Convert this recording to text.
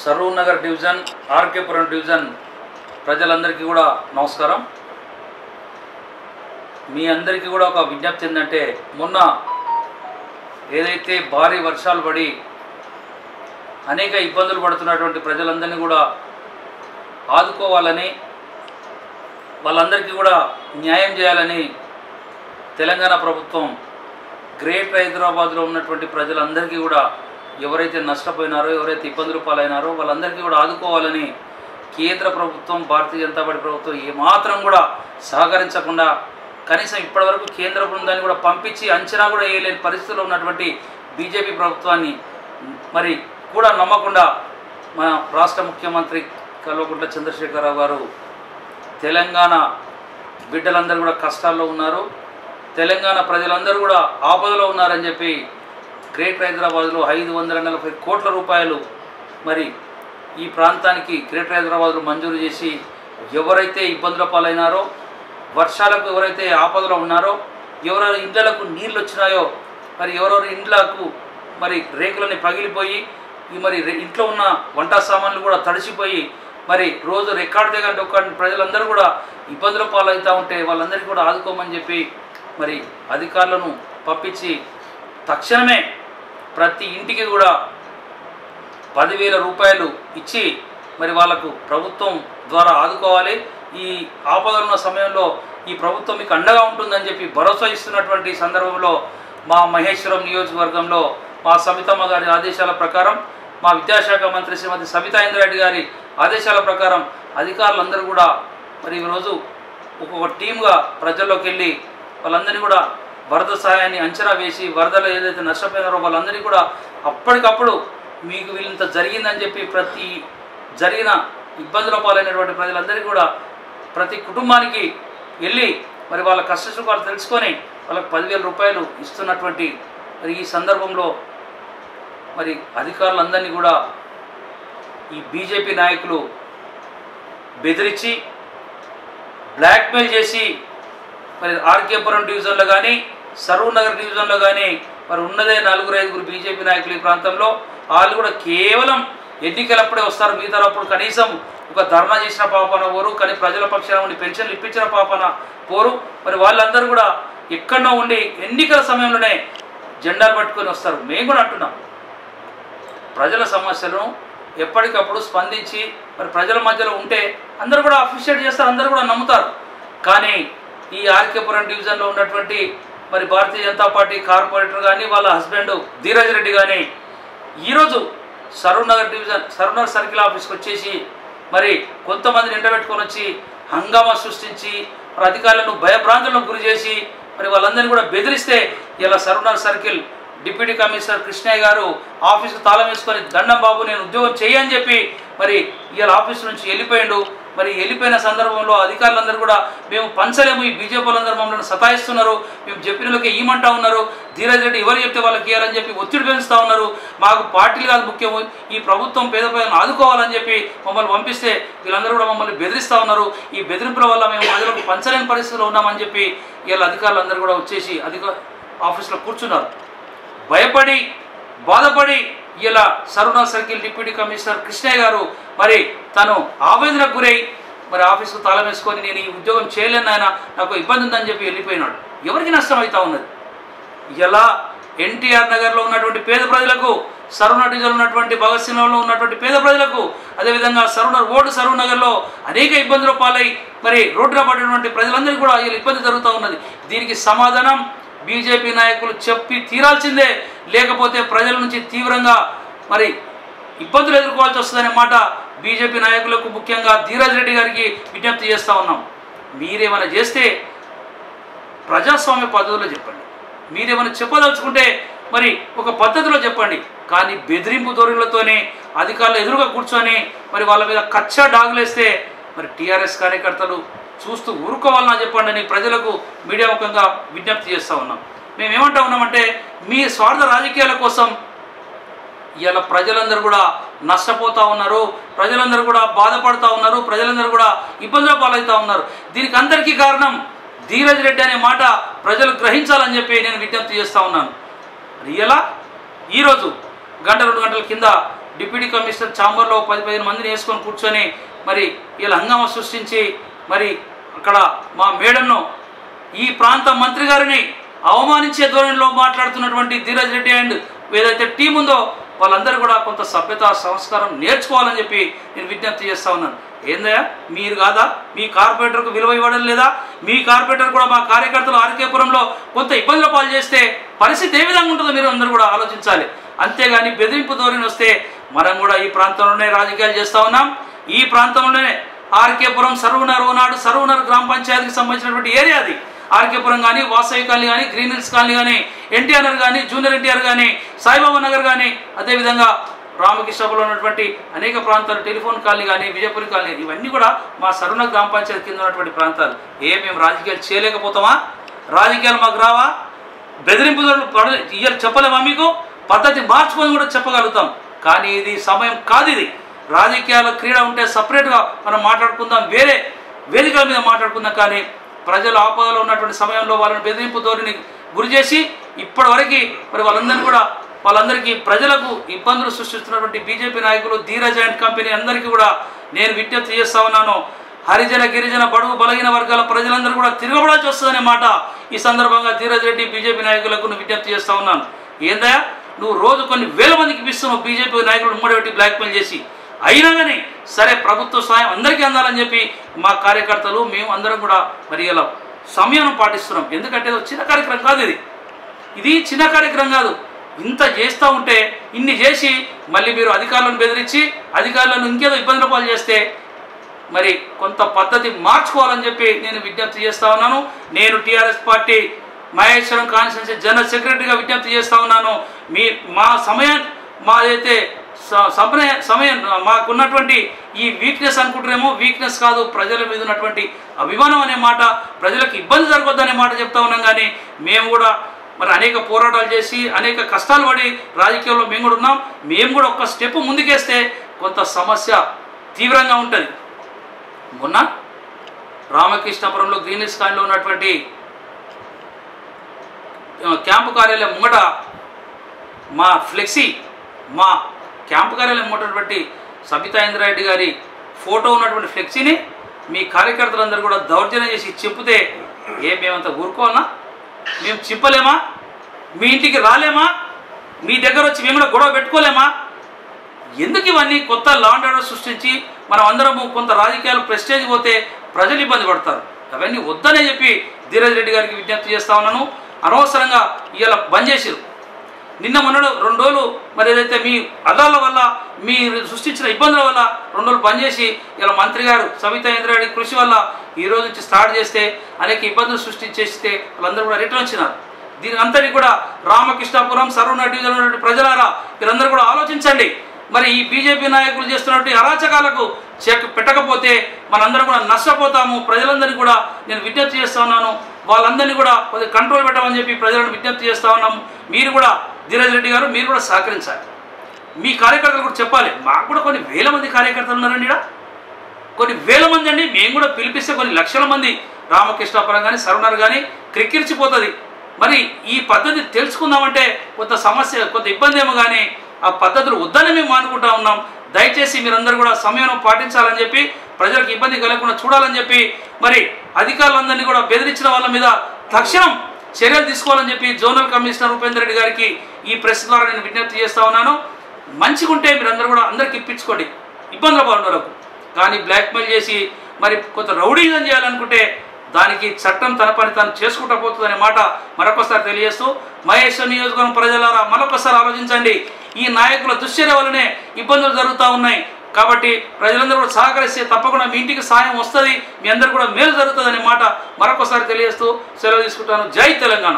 Saroor Nagar division RK Puram division ప్రజలందరికీ కూడా నమస్కారం. మీ అందరికీ కూడా ఒక విజ్ఞప్తి ఏంటంటే, మొన్న ఏదైతే భారీ వర్షాలు పడి అనేక ఇబ్బందులు పడుతున్నటువంటి ప్రజలందరినీ కూడా ఆదుకోవాలని, వాళ్ళందరికీ కూడా న్యాయం చేయాలని తెలంగాణ ప్రభుత్వం గ్రేటర్ హైదరాబాద్లో ఉన్నటువంటి ప్రజలందరికీ కూడా ఎవరైతే నష్టపోయినారో, ఎవరైతే ఇబ్బందులు పాలైనారో వాళ్ళందరికీ కూడా ఆదుకోవాలని కేంద్ర ప్రభుత్వం, భారతీయ జనతా పార్టీ ప్రభుత్వం ఏమాత్రం కూడా సహకరించకుండా, కనీసం ఇప్పటివరకు కేంద్ర బృందాన్ని కూడా పంపించి అంచనా కూడా వేయలేని పరిస్థితుల్లో ఉన్నటువంటి బీజేపీ ప్రభుత్వాన్ని మరి కూడా నమ్మకుండా మన రాష్ట్ర ముఖ్యమంత్రి కల్వకుంట్ల చంద్రశేఖరరావు గారు తెలంగాణ బిడ్డలందరూ కూడా కష్టాల్లో ఉన్నారు, తెలంగాణ ప్రజలందరూ కూడా ఆపదలో ఉన్నారని చెప్పి గ్రేటర్ హైదరాబాద్లో 540 కోట్ల రూపాయలు మరి ఈ ప్రాంతానికి గ్రేటర్ హైదరాబాద్లో మంజూరు చేసి, ఎవరైతే ఇబ్బందుల పాలైనారో, వర్షాలకు ఎవరైతే ఆపదలో ఉన్నారో, ఎవరెవరి ఇండ్లకు నీళ్ళు వచ్చినాయో, మరి ఎవరెవరి ఇండ్లకు మరి రేకులని పగిలిపోయి మరి ఇంట్లో ఉన్న వంట సామాన్లు కూడా తడిసిపోయి మరి రోజు రికార్డు దగ్గర ప్రజలందరూ కూడా ఇబ్బందుల పాలవుతూ ఉంటే వాళ్ళందరికీ కూడా ఆదుకోమని చెప్పి మరి అధికారులను పంపించి తక్షణమే ప్రతి ఇంటికి కూడా 10,000 రూపాయలు ఇచ్చి మరి వాళ్ళకు ప్రభుత్వం ద్వారా ఆదుకోవాలి. ఈ ఆపదలున్న సమయంలో ఈ ప్రభుత్వం మీకు అండగా ఉంటుందని చెప్పి భరోసా ఇస్తున్నటువంటి సందర్భంలో మా మహేశ్వరం నియోజకవర్గంలో మా సబితమ్మ గారి ఆదేశాల ప్రకారం, మా విద్యాశాఖ మంత్రి శ్రీమతి సబితా ఇంద్రారెడ్డి గారి ఆదేశాల ప్రకారం అధికారులందరూ కూడా మరి ఈరోజు ఒక్కొక్క టీమ్గా ప్రజల్లోకి వెళ్ళి వాళ్ళందరినీ కూడా వరద సహాయాన్ని అంచనా వేసి, వరదలో ఏదైతే నష్టపోయినారో వాళ్ళందరినీ కూడా అప్పటికప్పుడు మీకు వీళ్ళంత జరిగిందని చెప్పి ప్రతి జరిగిన ఇబ్బందుల పాలైనటువంటి ప్రజలందరికీ కూడా ప్రతి కుటుంబానికి వెళ్ళి మరి వాళ్ళ కష్టసుఖాలు తెలుసుకొని వాళ్ళకి 10,000 రూపాయలు ఇస్తున్నటువంటి మరి ఈ సందర్భంలో మరి అధికారులందరినీ కూడా ఈ బీజేపీ నాయకులు బెదిరించి బ్లాక్మెయిల్ చేసి మరి ఆర్కేపురం డివిజన్లో కానీ సరూర్ నగర్ డివిజన్లో కానీ మరి ఉన్నదే 4-5 బీజేపీ నాయకులు ఈ ప్రాంతంలో. వాళ్ళు కూడా కేవలం ఎన్నికలప్పుడే వస్తారు, మిగతాప్పుడు కనీసం ఒక ధర్నా చేసిన పాపన పోరు, కానీ ప్రజల పక్షాన ఉండి పెన్షన్లు ఇప్పించిన పాపన పోరు. మరి వాళ్ళందరూ కూడా ఎక్కడో ఉండి ఎన్నికల సమయంలోనే జెండాలు పట్టుకొని వస్తారు. మేము కూడా అంటున్నాం, ప్రజల సమస్యలను ఎప్పటికప్పుడు స్పందించి మరి ప్రజల మధ్యలో ఉంటే అందరూ కూడా అప్రిషియేట్ చేస్తారు, అందరూ కూడా నమ్ముతారు. కానీ ఈ ఆర్కేపురం డివిజన్లో ఉన్నటువంటి మరి భారతీయ జనతా పార్టీ కార్పొరేటర్ కానీ వాళ్ళ హస్బెండ్ ధీరజ్ రెడ్డి కానీ ఈరోజు సరూర్ నగర్ డివిజన్ సరూర్ నగర్ సర్కిల్ ఆఫీస్కి వచ్చేసి మరి కొంతమందిని ఎండబెట్టుకొని వచ్చి హంగామా సృష్టించి మరి అధికారులను భయభ్రాంతులకు గురి చేసి మరి వాళ్ళందరినీ కూడా బెదిరిస్తే ఇలా Saroor Nagar circle deputy commissioner Krishnaiah గారు ఆఫీస్కు తాళం వేసుకొని దండం బాబు నేను ఉద్యోగం చేయని చెప్పి మరి ఇవాళ ఆఫీస్ నుంచి వెళ్ళిపోయిండు. మరి వెళ్ళిపోయిన సందర్భంలో అధికారులందరూ కూడా మేము పంచలేము, ఈ బీజేపీ వాళ్ళందరూ మమ్మల్ని సతాయిస్తున్నారు, మేము చెప్పినలోకి ఇవ్వమంటా ఉన్నారు, ధీరజ్ రెడ్డి ఎవరు చెప్తే వాళ్ళకి ఇవ్వాలని చెప్పి ఒత్తిడి పెంచుతూ ఉన్నారు, మాకు పార్టీలు కాదు ముఖ్యము, ఈ ప్రభుత్వం పేద ప్రజలను ఆదుకోవాలని చెప్పి మమ్మల్ని పంపిస్తే వీళ్ళందరూ కూడా మమ్మల్ని బెదిరిస్తూ ఉన్నారు, ఈ బెదిరింపుల వల్ల మేము ప్రజలకు పంచలేని పరిస్థితిలో ఉన్నామని చెప్పి వీళ్ళ అధికారులందరూ కూడా వచ్చేసి ఆఫీస్లో కూర్చున్నారు. భయపడి బాధపడి ఇలా Saroor Nagar circle deputy commissioner Krishnaiah గారు మరి తను ఆవేదనకు గురై మరి ఆఫీస్కు తాళం వేసుకొని నేను ఈ ఉద్యోగం చేయలేను, ఆయన నాకు ఇబ్బంది ఉందని చెప్పి వెళ్ళిపోయినాడు. ఎవరికి నష్టం అవుతా ఉన్నది? ఇలా ఎన్టీఆర్ నగర్లో ఉన్నటువంటి పేద ప్రజలకు, సరూర్ నగర్ డివిజన్లో ఉన్నటువంటి భగత్ సింగ్ నగర్లో ఉన్నటువంటి పేద ప్రజలకు, అదేవిధంగా సరూర్ నగర్లో అనేక ఇబ్బందుల పాలై మరి రోడ్డున పడినటువంటి ప్రజలందరికీ కూడా ఇబ్బంది జరుగుతూ ఉన్నది. దీనికి సమాధానం బీజేపీ నాయకులు చెప్పి తీరాల్సిందే, లేకపోతే ప్రజల నుంచి తీవ్రంగా మరి ఇబ్బందులు ఎదుర్కోవాల్సి వస్తుందనే మాట బీజేపీ నాయకులకు, ముఖ్యంగా ధీరజ్ రెడ్డి గారికి విజ్ఞప్తి చేస్తూ ఉన్నాం. మీరేమైనా చేస్తే ప్రజాస్వామ్య పద్ధతిలో చెప్పండి, మీరేమైనా చెప్పదలుచుకుంటే మరి ఒక పద్ధతిలో చెప్పండి. కానీ బెదిరింపు ధోరణులతోనే అధికారులు ఎదురుగా కూర్చొని మరి వాళ్ళ మీద కచ్చా డాగులేస్తే మరి టీఆర్ఎస్ కార్యకర్తలు చూస్తూ ఊరుకోవాలన్నా చెప్పండి అని ప్రజలకు మీడియా ముఖంగా విజ్ఞప్తి చేస్తూ ఉన్నాం. మేమేమంటా ఉన్నామంటే, మీ స్వార్థ రాజకీయాల కోసం ఇలా ప్రజలందరూ కూడా నష్టపోతూ ఉన్నారు, ప్రజలందరూ కూడా బాధపడుతూ ఉన్నారు, ప్రజలందరూ కూడా ఇబ్బందుల పాలవుతూ ఉన్నారు. దీనికి అందరికీ కారణం ధీరజ్ రెడ్డి అనే మాట ప్రజలు గ్రహించాలని చెప్పి నేను విజ్ఞప్తి చేస్తూ ఉన్నాను. ఇలా ఈరోజు 1-2 గంటల కింద డిప్యూటీ కమిషనర్ ఛాంబర్లో 10-15 మందిని వేసుకొని కూర్చొని మరి వీళ్ళ హంగామా సృష్టించి మరి అక్కడ మా మేడంను ఈ ప్రాంత మంత్రి గారిని అవమానించే ధోరణిలో మాట్లాడుతున్నటువంటి ధీరజ్ రెడ్డి అండ్ ఏదైతే టీం ఉందో వాళ్ళందరూ కూడా కొంత సభ్యత సంస్కారం నేర్చుకోవాలని చెప్పి నేను విజ్ఞప్తి చేస్తా ఉన్నాను. ఏందయ్యా మీరు కాదా మీ కార్పొరేటర్కు విలువ ఇవ్వడం లేదా? మీ కార్పొరేటర్ కూడా మా కార్యకర్తలు ఆర్కేపురంలో కొంత ఇబ్బందుల పాలు చేస్తే పరిస్థితి ఏ విధంగా ఉంటుందో మీరు అందరూ కూడా ఆలోచించాలి. అంతేగాని బెదిరింపు ధోరణి వస్తే మనం కూడా ఈ ప్రాంతంలోనే రాజకీయాలు చేస్తూ ఉన్నాం. ఈ ప్రాంతంలోనే ఆర్కేపురం సర్వనర్ గ్రామ పంచాయతీకి సంబంధించినటువంటి ఏరియా అది. ఆర్కేపురం కానీ, వాసవి కాలనీ కానీ, గ్రీన్ హిల్స్ కాలనీ కానీ, ఎన్టీఆర్ నగర్ కానీ, జూనియర్ ఎన్టీఆర్ కానీ, సాయిబాబా నగర్ కానీ, అదేవిధంగా రామకృష్ణపురంలో ఉన్నటువంటి అనేక ప్రాంతాలు, టెలిఫోన్ కాలనీ కానీ, విజయపురి కాలనీ, ఇవన్నీ కూడా మా సర్వనర్ గ్రామ పంచాయతీ కింద ఉన్నటువంటి ప్రాంతాలు. మేము రాజకీయాలు చేయలేకపోతామా? రాజకీయాలు మాకు రావా? బెదిరింపు ఇయ్యాలి చెప్పలేమా? మీకు పద్ధతి మార్చుకొని కూడా చెప్పగలుగుతాం. కానీ ఇది సమయం కాదు. ఇది రాజకీయాల క్రీడ ఉంటే సపరేట్గా మనం మాట్లాడుకుందాం, వేరే వేదికల మీద మాట్లాడుకుందాం. కానీ ప్రజలు ఆపదలో ఉన్నటువంటి సమయంలో వాళ్ళని బెదిరింపు ధోరణిని గురి చేసి ఇప్పటివరకు మరి వాళ్ళందరికీ ప్రజలకు ఇబ్బందులు సృష్టిస్తున్నటువంటి బీజేపీ నాయకులు ధీరజ్ అండ్ కంపెనీ అందరికీ కూడా నేను విజ్ఞప్తి చేస్తా ఉన్నాను. హరిజన గిరిజన బడుగు బలహీన వర్గాల ప్రజలందరూ కూడా తిరగబడాల్సి వస్తుందనే మాట ఈ సందర్భంగా ధీరజ్ రెడ్డి బీజేపీ నాయకులకు విజ్ఞప్తి చేస్తా ఉన్నాను. ఏందయ్యా నువ్వు రోజు కొన్ని వేల మందికి ఇస్తున్నావు బీజేపీ నాయకులు ఉమ్మడి బ్లాక్మెయిల్ చేసి. అయినా కానీ సరే ప్రభుత్వ సాయం అందరికీ అందాలని చెప్పి మా కార్యకర్తలు మేము అందరం కూడా మరి ఇలా సమయం పాటిస్తున్నాం. ఎందుకంటే చిన్న కార్యక్రమం కాదు, ఇది చిన్న కార్యక్రమం కాదు. ఇంత చేస్తూ ఉంటే ఇన్ని చేసి మళ్ళీ మీరు అధికారులను బెదిరించి అధికారులను ఇంకేదో ఇబ్బందుల పాలు చేస్తే మరి కొంత పద్ధతి మార్చుకోవాలని చెప్పి నేను విజ్ఞప్తి చేస్తూ ఉన్నాను. నేను TRS party Maheshwaram constituency general సెక్రటరీగా విజ్ఞప్తి చేస్తూ ఉన్నాను. మాదైతే సమయం మాకున్నటువంటి ఈ వీక్నెస్ అనుకుంటారేమో, వీక్నెస్ కాదు, ప్రజల మీద ఉన్నటువంటి అభిమానం అనే మాట, ప్రజలకు ఇబ్బంది జరగొద్దనే మాట చెప్తా ఉన్నాం. కానీ మేము కూడా మరి అనేక పోరాటాలు చేసి అనేక కష్టాలు పడి రాజకీయాల్లో మేము కూడా ఉన్నాం. మేము కూడా ఒక్క స్టెప్ ముందుకేస్తే కొంత సమస్య తీవ్రంగా ఉంటుంది. మొన్న రామకృష్ణపురంలో గ్రీన్ హిల్స్ కాలనీలో ఉన్నటువంటి క్యాంపు కార్యాలయం ముంగట మా ఫ్లెక్సీ, మా క్యాంపు కార్యాలయం ఉన్నటువంటి సబితా ఇంద్రారెడ్డి గారి ఫోటో ఉన్నటువంటి ఫ్లెక్సీని మీ కార్యకర్తలందరూ కూడా దౌర్జన్యం చేసి చింపితే మేమంతా ఊరుకోవాలన్నా? మేము చింపలేమా? మీ ఇంటికి రాలేమా? మీ దగ్గర వచ్చి మేము కూడా గొడవ పెట్టుకోలేమా? ఎందుకు ఇవన్నీ కొత్త లా అండ్ ఆర్డర్ సృష్టించి మనం అందరము కొంత రాజకీయాలు ప్రెస్టేజ్ పోతే ప్రజలు ఇబ్బంది పడతారు. అవన్నీ వద్దనే చెప్పి ధీరజ్ రెడ్డి గారికి విజ్ఞప్తి చేస్తా ఉన్నాను. అనవసరంగా ఇవాళ బంద్ చేసారు. నిన్న మొన్నడు 2 రోజులు మరి ఏదైతే మీ అదాల వల్ల మీరు సృష్టించిన ఇబ్బందుల వల్ల 2 రోజులు బంద్ చేసి ఇలా మంత్రి గారు సబితా ఇంద్రారెడ్డి కృషి వల్ల ఈ రోజు నుంచి స్టార్ట్ చేస్తే అనేక ఇబ్బందులు సృష్టించేస్తే వాళ్ళందరూ కూడా రిటర్న్ వచ్చినారు. దీని అంతటి కూడా రామకృష్ణాపురం సర్వనగర్ డివిజన్ ప్రజలారా మీరందరూ కూడా ఆలోచించండి. మరి ఈ బీజేపీ నాయకులు చేస్తున్నటువంటి అరాచకాలకు చెక్ పెట్టకపోతే మనందరం కూడా నష్టపోతాము. ప్రజలందరినీ కూడా నేను విజ్ఞప్తి చేస్తా ఉన్నాను. వాళ్ళందరినీ కూడా కొద్దిగా కంట్రోల్ పెట్టమని చెప్పి ప్రజలను విజ్ఞప్తి చేస్తూ ఉన్నాము. మీరు కూడా ధీరజ్ రెడ్డి గారు మీరు కూడా సహకరించాలి. మీ కార్యకర్తలు కూడా చెప్పాలి. మాకు కూడా కొన్ని వేల మంది కార్యకర్తలు ఉన్నారండి, ఇక్కడ కొన్ని వేల మంది అండి. మేము కూడా పిలిపిస్తే కొన్ని లక్షల మంది రామకృష్ణాపురం కానీ సర్వనగర్ కానీ క్రిక్కిరిచిపోతుంది. మరి ఈ పద్ధతి తెలుసుకుందామంటే కొంత సమస్య, కొంత ఇబ్బంది ఏమో, కానీ ఆ పద్ధతులు వద్దని మేము అనుకుంటా ఉన్నాం. దయచేసి మీరందరూ కూడా సమయం పాటించాలని చెప్పి, ప్రజలకు ఇబ్బంది కలగకుండా చూడాలని చెప్పి, మరి అధికారులందరినీ కూడా బెదిరించిన వాళ్ళ మీద తక్షణం చర్యలు తీసుకోవాలని చెప్పి జోనల్ కమిషనర్ ఉపేందర్ రెడ్డి గారికి ఈ ప్రెస్ ద్వారా నేను విజ్ఞప్తి చేస్తా ఉన్నాను. మంచిగా ఉంటే మీరందరూ కూడా అందరికి ఇప్పించుకోండి ఇబ్బందుల పాలనలకు. కానీ బ్లాక్మెయిల్ చేసి మరి కొంత రౌడీజం చేయాలనుకుంటే దానికి చట్టం తన పని తాను చేసుకుంటూ పోతుందనే మాట మరొకసారి తెలియజేస్తూ, మహేశ్వరం నియోజకవర్గం ప్రజలారా మరొకసారి ఆలోచించండి. ఈ నాయకుల దుశ్చర్య వల్లనే ఇబ్బందులు జరుగుతూ ఉన్నాయి. కాబట్టి ప్రజలందరూ కూడా సహకరిస్తే తప్పకుండా మీ ఇంటికి సాయం వస్తుంది, మీ అందరూ కూడా మేలు జరుగుతుంది అనే మాట మరొకసారి తెలియజేస్తూ సెలవు తీసుకుంటాను. జై తెలంగాణ.